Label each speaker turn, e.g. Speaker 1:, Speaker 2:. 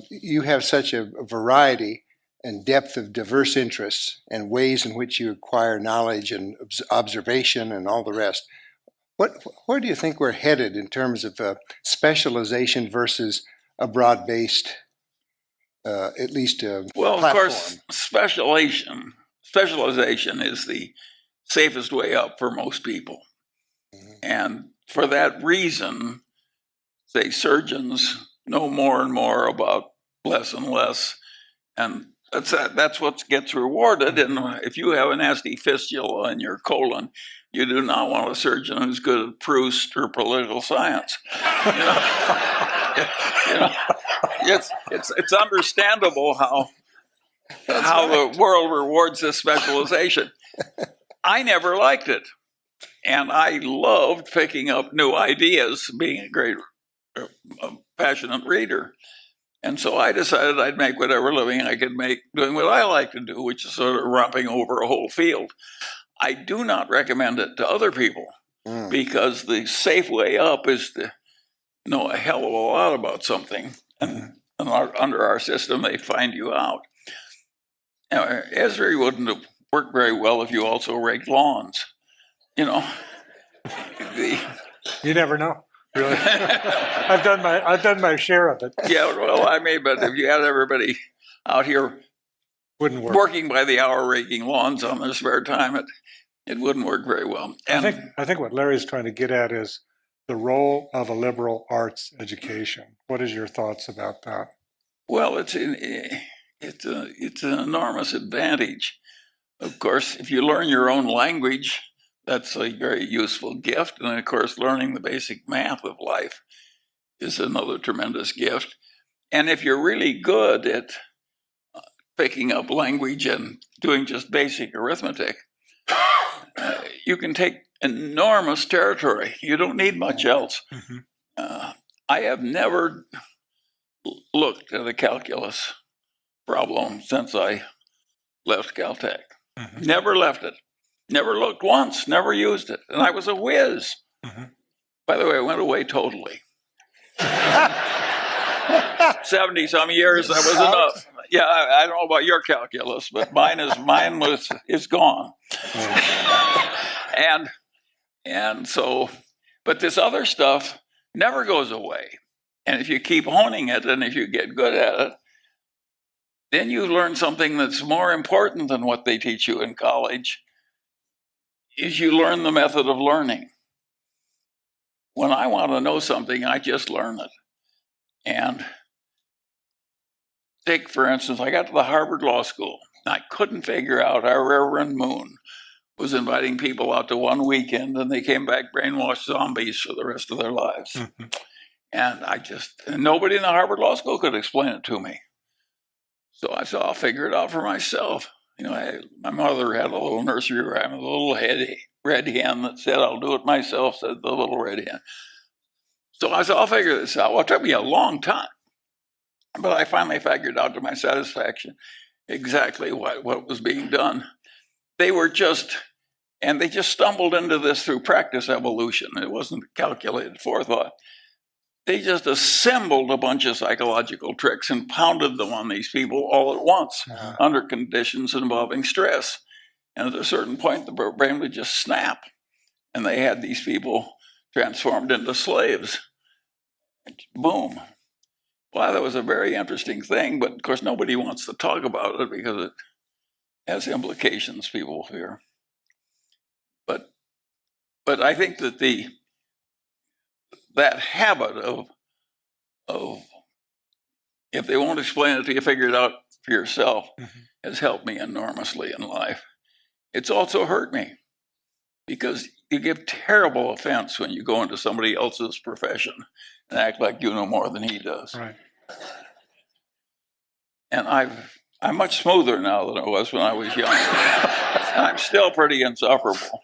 Speaker 1: you have such a variety and depth of diverse interests and ways in which you acquire knowledge and observation and all the rest. Where do you think we're headed in terms of specialization versus a broad-based, at least
Speaker 2: well,
Speaker 1: platform?
Speaker 2: Of course, specialization is the safest way up for most people. Mm-hmm. And for that reason, say surgeons know more and more about less and less, and that's what gets rewarded. And if you have a nasty fistula in your colon, you do not want a surgeon who's good at Proust or political science. It's understandable how the world rewards this specialization. I never liked it, and I loved picking up new ideas, being a great, passionate reader. And so I decided I'd make whatever living I could make doing what I like to do, which is sort of romping over a whole field. I do not recommend it to other people because the safe way up is to know a hell of a lot about something. And under our system, they find you out. Now, Esri wouldn't have worked very well if you also raked lawns. You
Speaker 3: never know. Really, I've done my share of it.
Speaker 2: Yeah, well, but if you had everybody out here
Speaker 3: wouldn't work,
Speaker 2: working by the hour raking lawns on their spare time, it wouldn't work very well. And
Speaker 3: I think what Larry's trying to get at is the role of a liberal arts education. What is your thoughts about that?
Speaker 2: Well, it's an enormous advantage. Of course, if you learn your own language, that's a very useful gift. And of course, learning the basic math of life is another tremendous gift. And if you're really good at picking up language and doing just basic arithmetic, you can take enormous territory. You don't need much else. Mm-hmm. I have never looked at a calculus problem since I left Caltech. Mm-hmm. Never left it. Never looked once, never used it. And I was a whiz. Mm-hmm. By the way, I went away totally. 70-some years, that was enough. Yeah, I don't know about your calculus, but mine is gone. And so, but this other stuff never goes away. And if you keep honing it and if you get good at it, then you learn something that's more important than what they teach you in college, is you learn the method of learning. When I want to know something, I just learn it. And take, for instance, I got to the Harvard Law School. And I couldn't figure out how Reverend Moon was inviting people out to one weekend, and they came back brainwashed zombies for the rest of their lives. Mm-hmm. And nobody in the Harvard Law School could explain it to me. So I said, I'll figure it out for myself. My mother had a little nursery rhyme, a little red hen that said, I'll do it myself, said the little red hen. So I said, I'll figure this out. Well, it took me a long time, but I finally figured out to my satisfaction exactly what was being done. They just stumbled into this through practice evolution. It wasn't calculated forethought. They just assembled a bunch of psychological tricks and pounded them on these people all at once under conditions involving stress. And at a certain point, the brain would just snap. And they had these people transformed into slaves. Boom. Well, that was a very interesting thing, but of course, nobody wants to talk about it because it has implications, people fear. But I think that that habit of if they won't explain it to you, figure it out for yourself, mm-hmm. has helped me enormously in life. It's also hurt me because you give terrible offense when you go into somebody else's profession and act like you know more than he does.
Speaker 3: Right.
Speaker 2: And I'm much smoother now than I was when I was young. I'm still pretty insufferable.